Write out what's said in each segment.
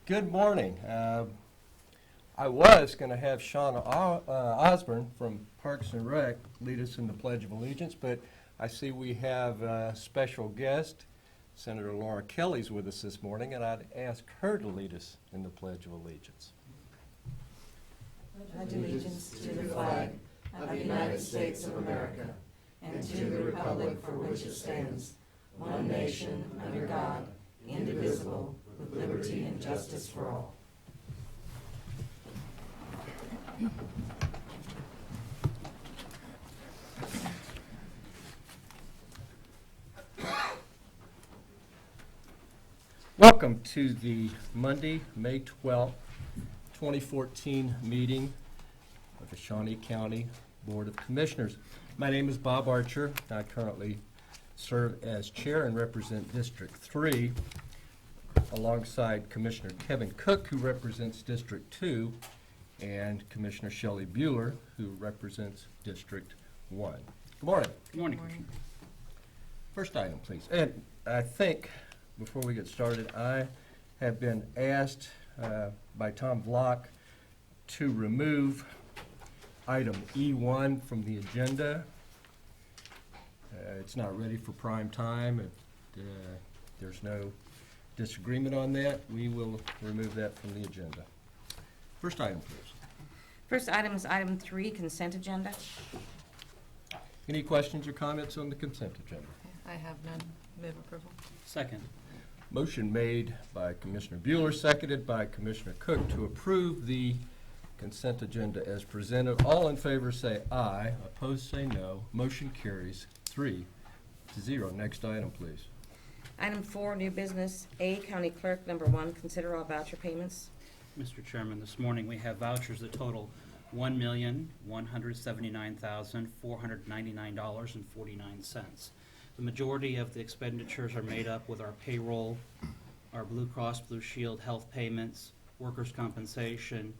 Good morning. I was going to have Shawn Osborne from Parks and Rec lead us in the Pledge of Allegiance, but I see we have a special guest. Senator Laura Kelly's with us this morning, and I'd ask her to lead us in the Pledge of Allegiance. Pledge allegiance to the flag of the United States of America and to the republic for which it stands, one nation, under God, indivisible, with liberty and justice for all. Welcome to the Monday, May 12th, 2014 meeting of the Shawnee County Board of Commissioners. My name is Bob Archer. I currently serve as chair and represent District 3 alongside Commissioner Kevin Cook, who represents District 2, and Commissioner Shelley Bueller, who represents District 1. Good morning. Good morning, Commissioner. First item, please. And I think, before we get started, I have been asked by Tom Vlock to remove item E1 from the agenda. It's not ready for prime time. There's no disagreement on that. We will remove that from the agenda. First item, please. First item is item 3, consent agenda. Any questions or comments on the consent agenda? I have none. Move approval. Second. Motion made by Commissioner Bueller, seconded by Commissioner Cook to approve the consent agenda as presented. All in favor say aye. Opposed say no. Motion carries 3-0. Next item, please. Item 4, new business. A, County Clerk, number 1, consider all voucher payments. Mr. Chairman, this morning we have vouchers that total $1,179,499.49. The majority of the expenditures are made up with our payroll, our Blue Cross Blue Shield health payments, workers' compensation,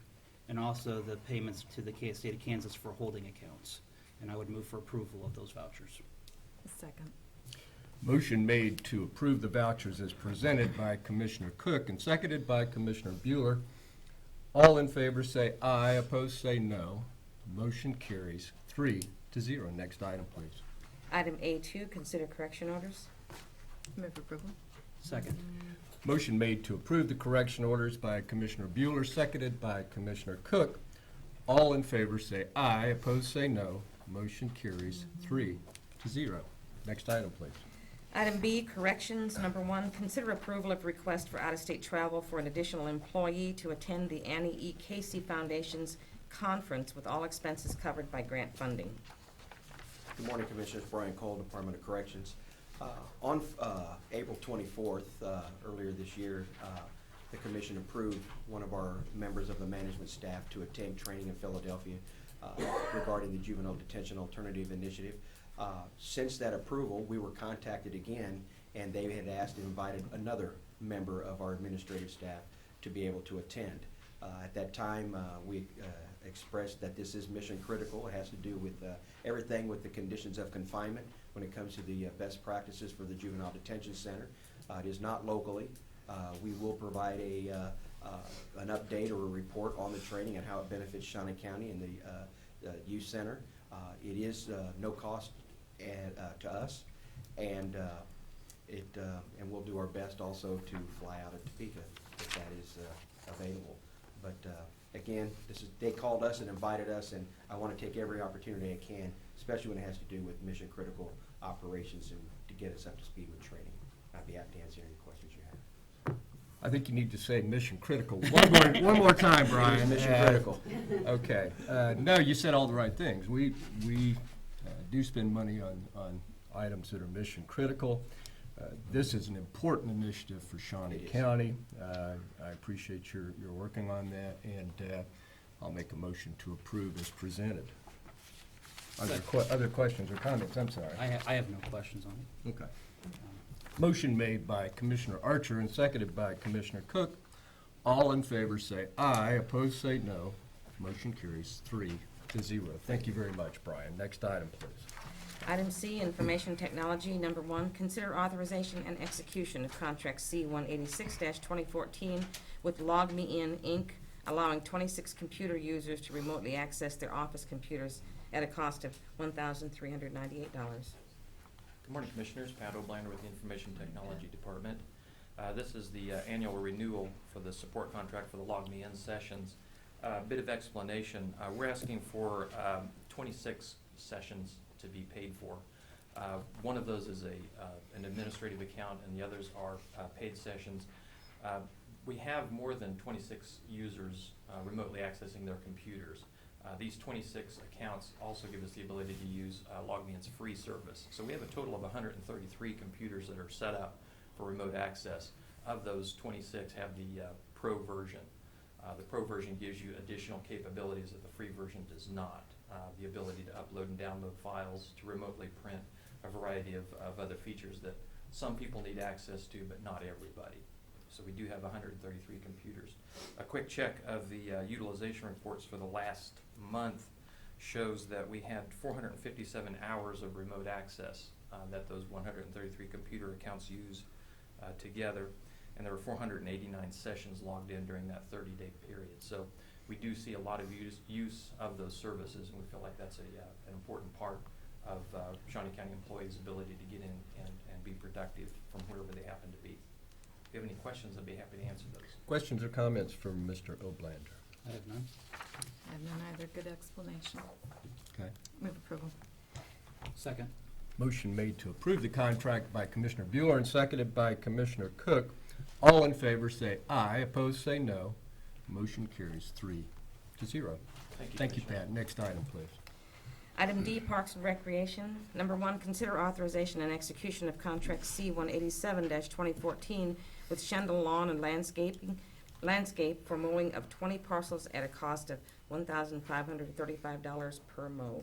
and also the payments to the state of Kansas for holding accounts. And I would move for approval of those vouchers. Second. Motion made to approve the vouchers as presented by Commissioner Cook and seconded by Commissioner Bueller. All in favor say aye. Opposed say no. Motion carries 3-0. Next item, please. Item A2, consider correction orders. Move approval. Second. Motion made to approve the correction orders by Commissioner Bueller, seconded by Commissioner Cook. All in favor say aye. Opposed say no. Motion carries 3-0. Next item, please. Item B, corrections. Number 1, consider approval of request for out-of-state travel for an additional employee to attend the Annie E. Casey Foundation's conference with all expenses covered by grant funding. Good morning, Commissioners. Brian Cole, Department of Corrections. On April 24th, earlier this year, the Commission approved one of our members of the management staff to attend training in Philadelphia regarding the Juvenile Detention Alternative Initiative. Since that approval, we were contacted again, and they had asked and invited another member of our administrative staff to be able to attend. At that time, we expressed that this is mission critical. It has to do with everything with the conditions of confinement when it comes to the best practices for the Juvenile Detention Center. It is not locally. We will provide an update or a report on the training and how it benefits Shawnee County and the youth center. It is no cost to us, and we'll do our best also to fly out of Topeka if that is available. But again, they called us and invited us, and I want to take every opportunity I can, especially when it has to do with mission critical operations and to get us up to speed with training. I'd be happy to answer any questions you have. I think you need to say mission critical one more time, Brian. Mission critical. Okay. No, you said all the right things. We do spend money on items that are mission critical. This is an important initiative for Shawnee County. I appreciate your working on that, and I'll make a motion to approve as presented. Other questions or comments? I'm sorry. I have no questions on it. Okay. Motion made by Commissioner Archer and seconded by Commissioner Cook. All in favor say aye. Opposed say no. Motion carries 3-0. Thank you very much, Brian. Next item, please. Item C, Information Technology. Number 1, consider authorization and execution of contract C-186-2014 with LogMeIn, Inc., allowing 26 computer users to remotely access their office computers at a cost of $1,398. Good morning, Commissioners. Pat O'Blander with the Information Technology Department. This is the annual renewal for the support contract for the LogMeIn sessions. Bit of explanation. We're asking for 26 sessions to be paid for. One of those is an administrative account, and the others are paid sessions. We have more than 26 users remotely accessing their computers. These 26 accounts also give us the ability to use LogMeIn's free service. So we have a total of 133 computers that are set up for remote access. Of those, 26 have the Pro version. The Pro version gives you additional capabilities that the free version does not. The ability to upload and download files, to remotely print, a variety of other features that some people need access to, but not everybody. So we do have 133 computers. A quick check of the utilization reports for the last month shows that we had 457 hours of remote access that those 133 computer accounts use together, and there were 489 sessions logged in during that 30-day period. So we do see a lot of use of those services, and we feel like that's an important part of Shawnee County employees' ability to get in and be productive from wherever they happen to be. If you have any questions, I'd be happy to answer those. Questions or comments from Mr. O'Blander? I have none. I have none either. Good explanation. Okay. Move approval. Second. Motion made to approve the contract by Commissioner Bueller and seconded by Commissioner Cook. All in favor say aye, opposed say no. Motion carries 3-0. Thank you, Thank you, Commissioner. Pat. Next item, please. Item D, Parks and Recreation. Number 1, consider authorization and execution of contract C-187-2014 with Shendel Lawn and Landscape for mowing of 20 parcels at a cost of $1,535 per mow.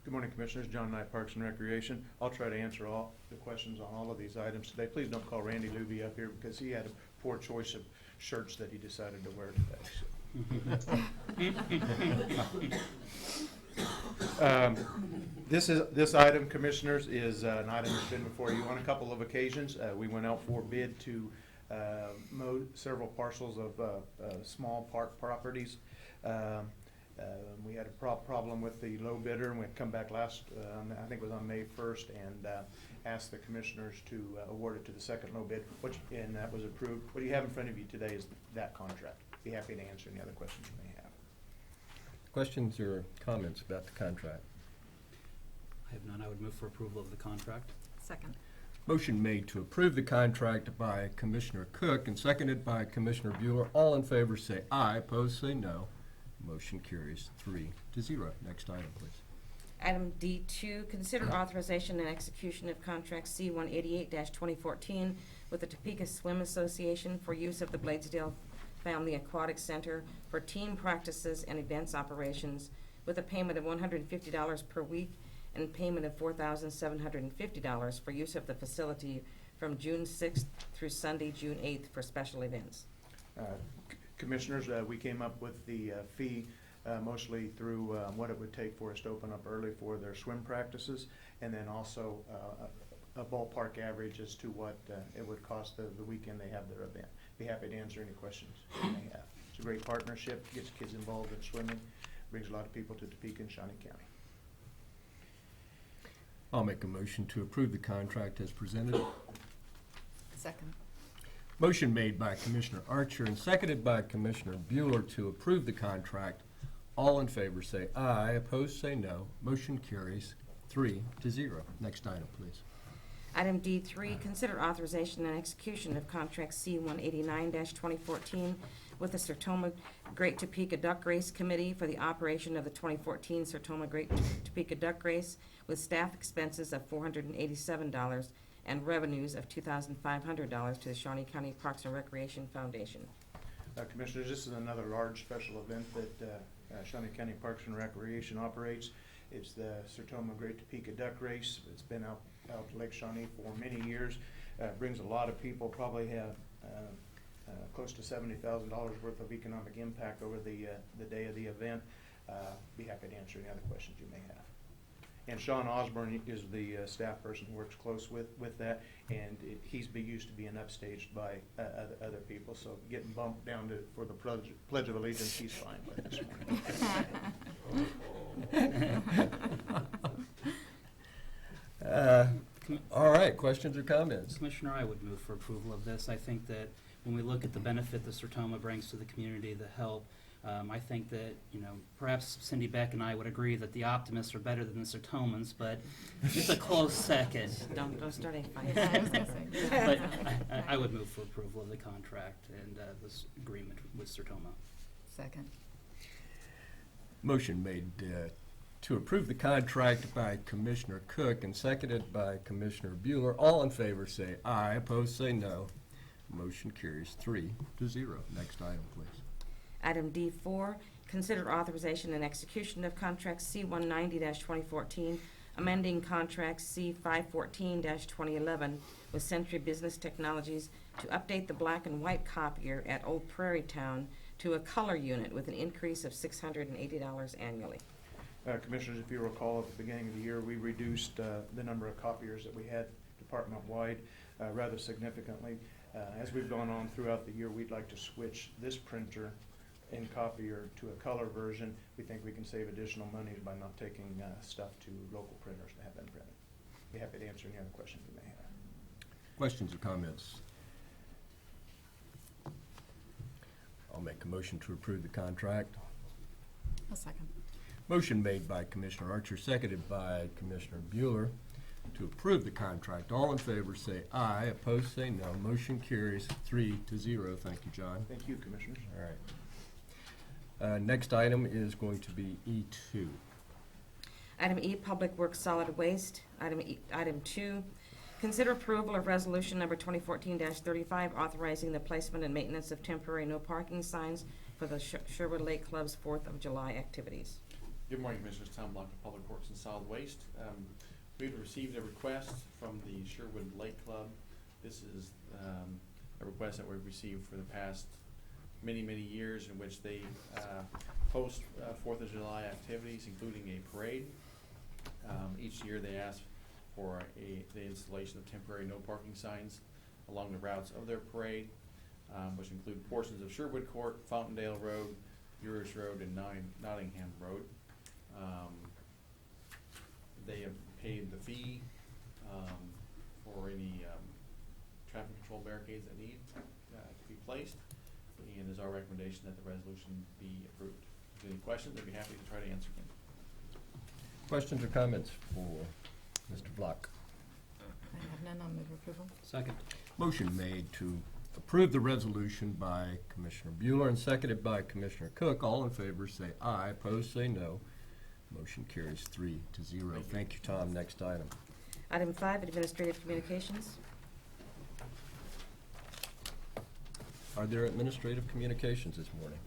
Good morning, Commissioners. John Knight, Parks and Recreation. I'll try to answer all the questions on all of these items today. Please don't call Randy Luby up here because he had a poor choice of shirts that he decided to wear today. This item, Commissioners, is an item that's been before you on a couple of occasions. We went out for bid to mow several parcels of small park properties. We had a problem with the low bidder, and we come back I think it was on May 1st, and asked the Commissioners to award it to the second low bid, and that was approved. What you have in front of you today is that contract. Be happy to answer any other questions you may have. Questions or comments about the contract? I have none. I would move for approval of the contract. Second. Motion made to approve the contract by Commissioner Cook and seconded by Commissioner Bueller. All in favor say aye, opposed say no. Motion carries 3-0. Next item, please. Item D2, consider authorization and execution of contract C-188-2014 with the Topeka Swim Association for use of the Bladesdale Family Aquatic Center for team practices and events operations with a payment of $150 per week and payment of $4,750 for use of the facility from June 6th through Sunday, June 8th for special events. Commissioners, we came up with the fee mostly through what it would take for us to open up early for their swim practices, and then also a ballpark average as to what it would cost the weekend they have their event. Be happy to answer any questions you may have. It's a great partnership, gets kids involved in swimming, brings a lot of people to Topeka and Shawnee County. I'll make a motion to approve the contract as presented. Second. Motion made by Commissioner Archer and seconded by Commissioner Bueller to approve the contract. All in favor say aye, opposed say no. Motion carries 3-0. Next item, please. Item D3, consider authorization and execution of contract C-189-2014 with the Sertoma Great Topeka Duck Race Committee for the operation of the 2014 Sertoma Great Topeka Duck Race with staff expenses of $487 and revenues of $2,500 to the Shawnee County Parks and Recreation Foundation. Commissioners, this is another large special event that Shawnee County Parks and Recreation operates. It's the Sertoma Great Topeka Duck Race. It's been out Lake Shawnee for many years. Brings a lot of people, probably have close to $70,000 worth of economic impact over the day of the event. Be happy to answer any other questions you may have. And Sean Osborne is the staff person who works close with that, and he's used to being upstaged by other people, so getting bumped down for the Pledge of Allegiance, he's fine with this morning. All right, questions or comments? Commissioner, I would move for approval of this. I think that when we look at the benefit that Sertoma brings to the community, the help, I think that, perhaps Cindy Beck and I would agree that the Optimists are better than the Sertomans, but it's a close second. Don't start any fights. But I would move for approval of the contract and this agreement with Sertoma. Second. Motion made to approve the contract by Commissioner Cook and seconded by Commissioner Bueller. All in favor say aye, opposed say no. Motion carries 3-0. Next item, please. Item D4, consider authorization and execution of contract C-190-2014, amending contract C-514-2011 with Century Business Technologies to update the black and white copier at Old Prairie Town to a color unit with an increase of $680 annually. Commissioners, if you recall, at the beginning of the year, we reduced the number of copiers that we had department-wide rather significantly. As we've gone on throughout the year, we'd like to switch this printer and copier to a color version. We think we can save additional money by not taking stuff to local printers to have them printed. Be happy to answer any other questions you may have. Questions or comments? I'll make a motion to approve the contract. A second. Motion made by Commissioner Archer, seconded by Commissioner Bueller to approve the contract. All in favor say aye, opposed say no. Motion carries 3-0. Thank you, John. Thank you, Commissioners. All right. Next item is going to be E2. Item E, Public Works Solid Waste. Item 2, consider approval of resolution number 2014-35, authorizing the placement and maintenance of temporary no parking signs for the Sherwood Lake Club's 4th of July activities. Good morning, Commissioners. Tom Block of Public Works and Solid Waste. We've received a request from the Sherwood Lake Club. This is a request that we've received for the past many years, in which they host 4th of July activities, including a parade. Each year they ask for the installation of temporary no parking signs along the routes of their parade, which include portions of Sherwood Court, Fountaindale Road, Urish Road, and Nottingham Road. They have paid the fee for any traffic control barricades that need to be placed, and it is our recommendation that the resolution be approved. If there's any questions, I'd be happy to try to answer them. Questions or comments for Mr. Block? I have none. I'll move approval. Second. Motion made to approve the resolution by Commissioner Bueller and seconded by Commissioner Cook. All in favor say aye, opposed say no. Motion carries 3-0. Thank you, Tom. Next item. Item 5, Administrative Communications. Are there administrative communications this morning?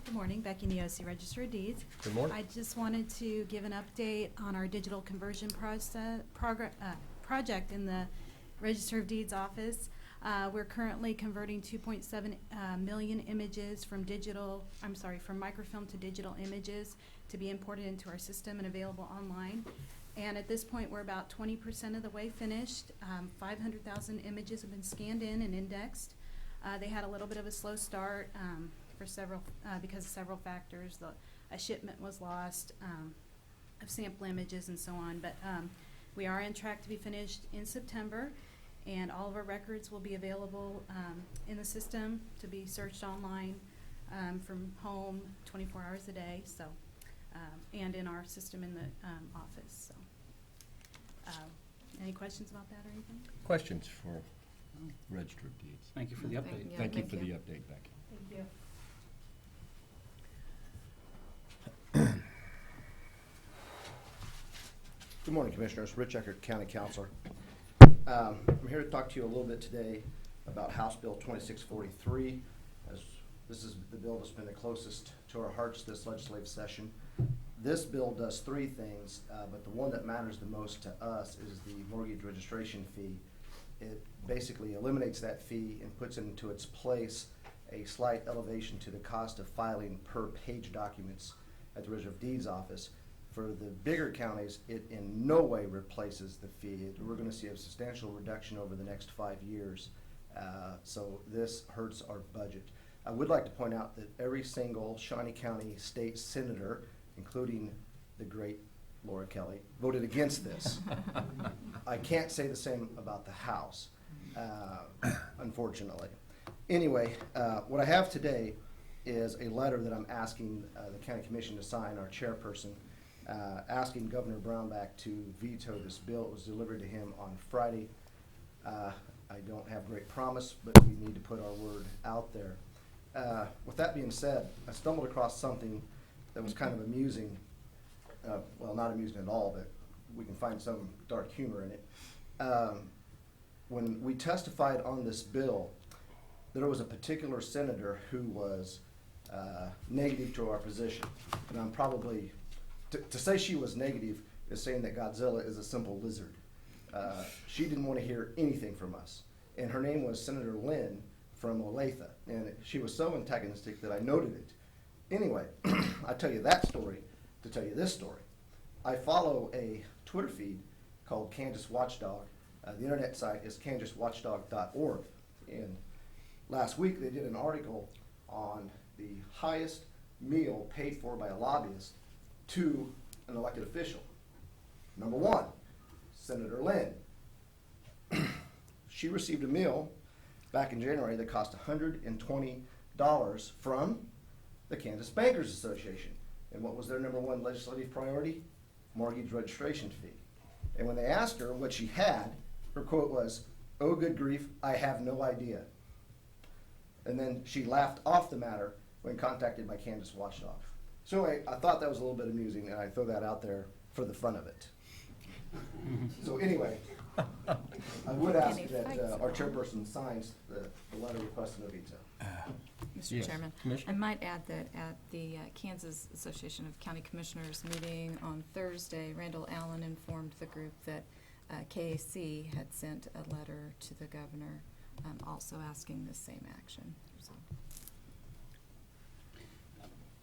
Good morning, Becky Neosi, Register of Deeds. Good morning. I just wanted to give an update on our digital conversion project in the Register of Deeds office. We're currently converting 2.7 million images from microfilm to digital images to be imported into our system and available online. And at this point, we're about 20% of the way finished. 500,000 images have been scanned in and indexed. They had a little bit of a slow start because of several factors. A shipment was lost of sample images and so on. But we are on track to be finished in September, and all of our records will be available in the system to be searched online from home 24 hours a day. So, and in our system in the office. So, any questions about that or anything? Questions for Register of Deeds? Thank you for the update. Yeah, Thank you thank for you. the update, Becky. Thank you. Good morning, Commissioners. Rich Eckert, County Counselor. I'm here to talk to you a little bit today about House Bill 2643, as this is the bill that's been the closest to our hearts this legislative session. This bill does three things, but the one that matters the most to us is the mortgage registration fee. It basically eliminates that fee and puts into its place a slight elevation to the cost of filing per page documents at the Register of Deeds office For the bigger counties, it in no way replaces the fee. We're gonna see a substantial reduction over the next 5 years. So this hurts our budget. I would like to point out that every single Shawnee County state senator, including the great Laura Kelly, voted against this. I can't say the same about the House, unfortunately. Anyway, what I have today is a letter that I'm asking the county commission to sign, our chairperson, asking Governor Brownback to veto this bill. It was delivered to him on Friday. I don't have great promise, but we need to put our word out there. With that being said, I stumbled across something that was kind of amusing. Well, not amusing at all, but we can find some dark humor in it. When we testified on this bill, there was a particular senator who was negative to our position. And I'm probably, to say she was negative is saying that Godzilla is a simple lizard. She didn't want to hear anything from us. And her name was Senator Lynn from Olathe. And she was so antagonistic that I noted it. Anyway, I tell you that story to tell you this story. I follow a Twitter feed called Kansas Watchdog. The internet site is kansaswatchdog.org. And last week they did an article on the highest meal paid for by a lobbyist to an elected official. Number one, Senator Lynn. She received a meal back in January that cost $120 from the Kansas Bankers Association. And what was their number one legislative priority? Mortgage registration fee. And when they asked her what she had, her quote was, "Oh, good grief, I have no idea." And then she laughed off the matter when contacted by Kansas Watchdog. So anyway, I thought that was a little bit amusing, and I throw that out there for the fun of it. So anyway, I would ask that our chairperson signs the letter requesting a veto. Mr. Yes. Chairman, Commissioner? I might add that at the Kansas Association of County Commissioners meeting on Thursday, Randall Allen informed the group that KAC had sent a letter to the governor also asking the same action. So,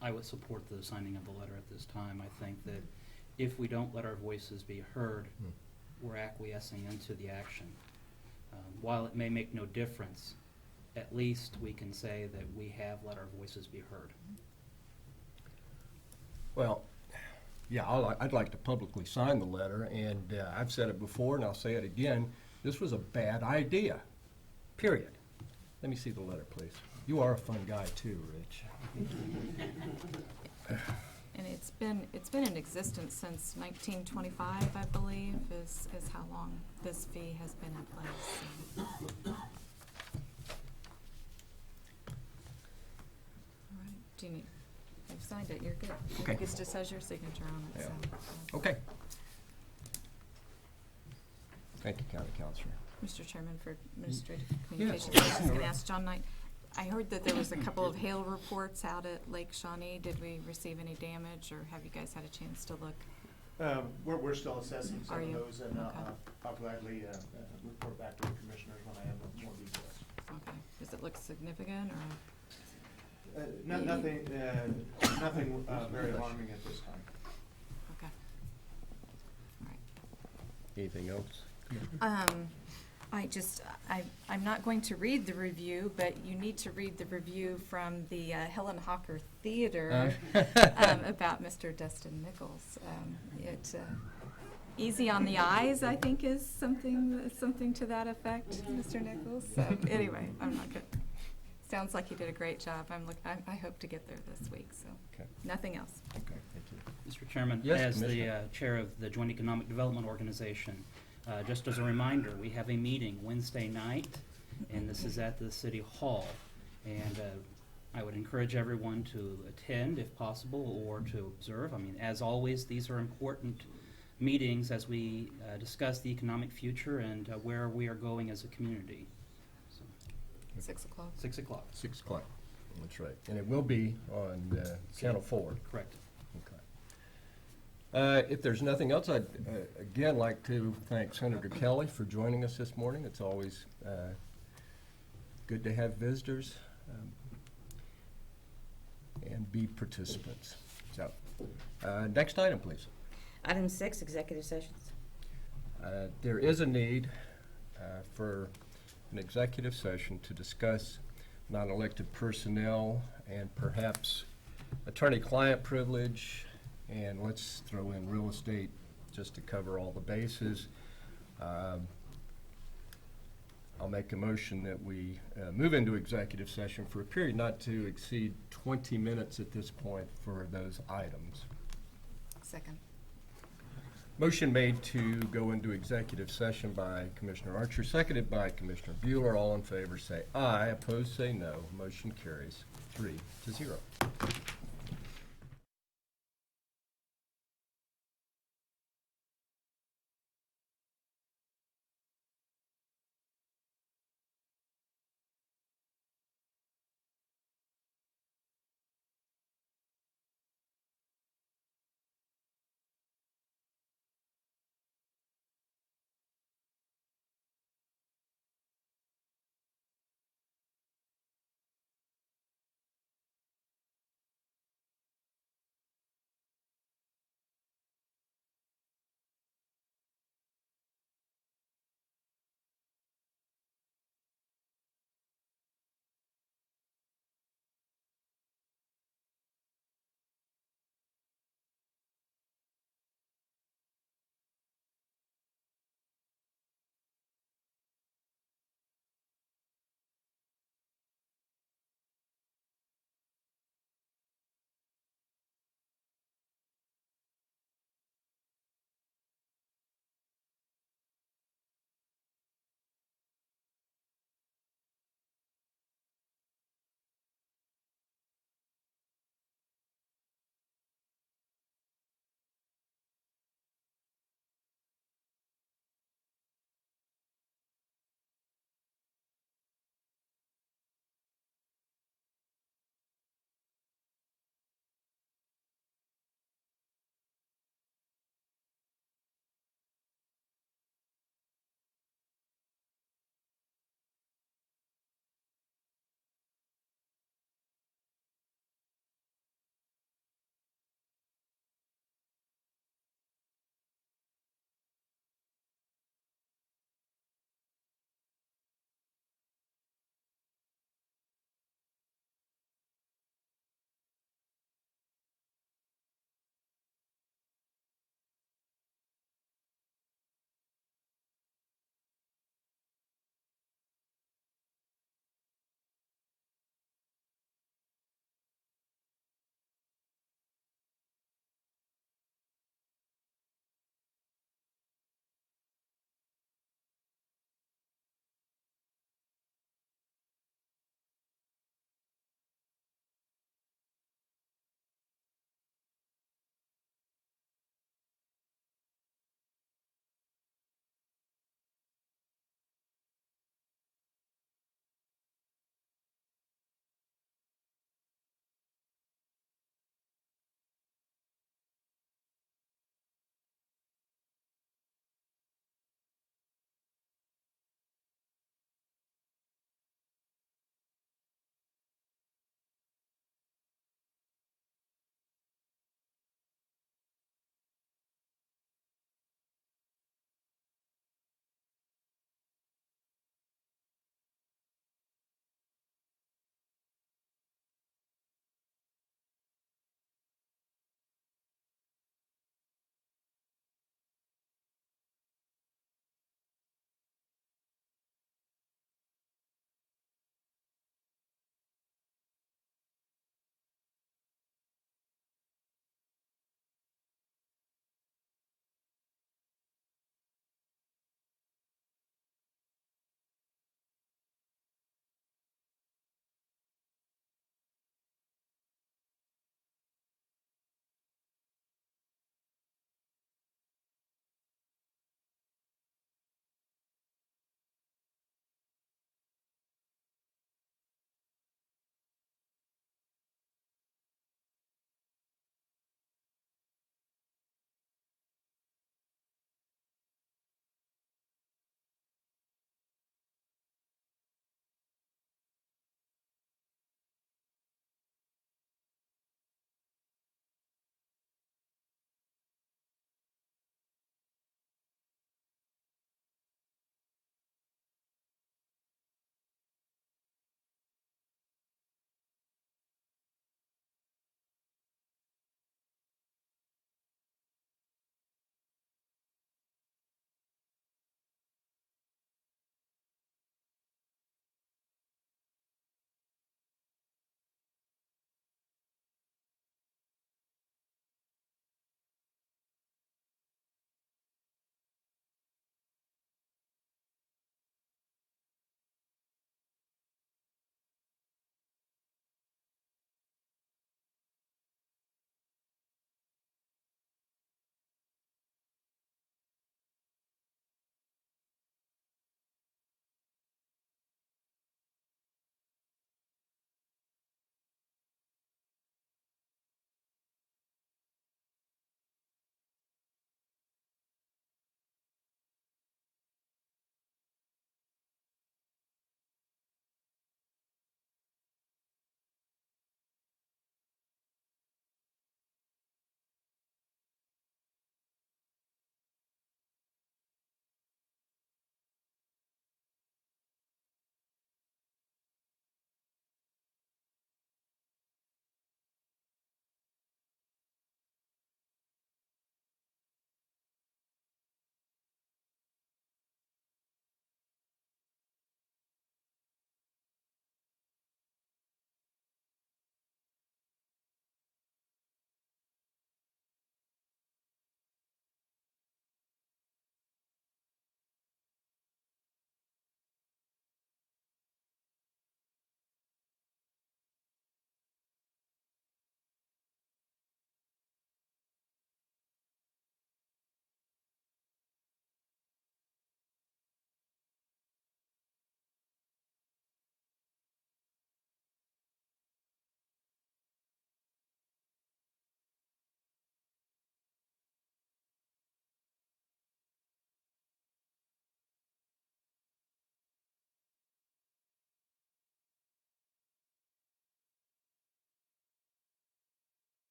I would support the signing of the letter at this time. I think that if we don't let our voices be heard, we're acquiescing into the action. While it may make no difference, at least we can say that we have let our voices be heard. Well, yeah, I'd like to publicly sign the letter, and I've said it before, and I'll say it again. This was a bad idea, period. Let me see the letter, please. You are a fun guy too, Rich. and it's been in existence since 1925, I believe, is how long this fee has been in place. So. All right, do you need, you've signed it, you're good. I think it just has your signature on it, Yeah. so. Okay. Thank you, County Councilor. Mr. Chairman, for Administrative Communications, I was just gonna ask John Knight, I heard that there was a couple of hail reports out at Lake Shawnee. Did we receive any damage, or have you guys had a chance to look? We're still assessing some Are of you? those, and Okay. I'll gladly report back to the commissioners when I have more details. Okay, does it look significant, or, Nothing very alarming at this time. okay, all right. Anything else? I'm not going to read the review, but you need to read the review from the Helen Hawker Theater about Mr. Dustin Nichols. Easy on the eyes, I think, is something to that effect, Mr. Nichols. So anyway, I'm not good. Sounds like he did a great job. I hope to get there this week. So Okay. nothing else. Okay, thank you. Mr. Chairman, Yes, as the Commissioner. chair of the Joint Economic Development Organization, just as a reminder, we have a meeting Wednesday night, and this is at the City Hall. And I would encourage everyone to attend if possible, or to observe. I mean, as always, these are important meetings as we discuss the economic future and where we are going as a community. So, 6 o'clock. 6 o'clock. 6 o'clock, that's right. And it will be on Channel 4. Correct. Okay. If there's nothing else, I'd again like to thank Senator Kelly for joining us this morning. It's always good to have visitors and be participants. So, next item, please. Item 6, executive sessions. There is a need for an executive session to discuss non-elected personnel and perhaps attorney-client privilege, and let's throw in real estate just to cover all the bases. I'll make a motion that we move into executive session for a period not to exceed 20 minutes at this point for those items. Second. Motion made to go into executive session by Commissioner Archer, seconded by Commissioner Bueller. All in favor say aye, opposed say no. Motion carries 3-0.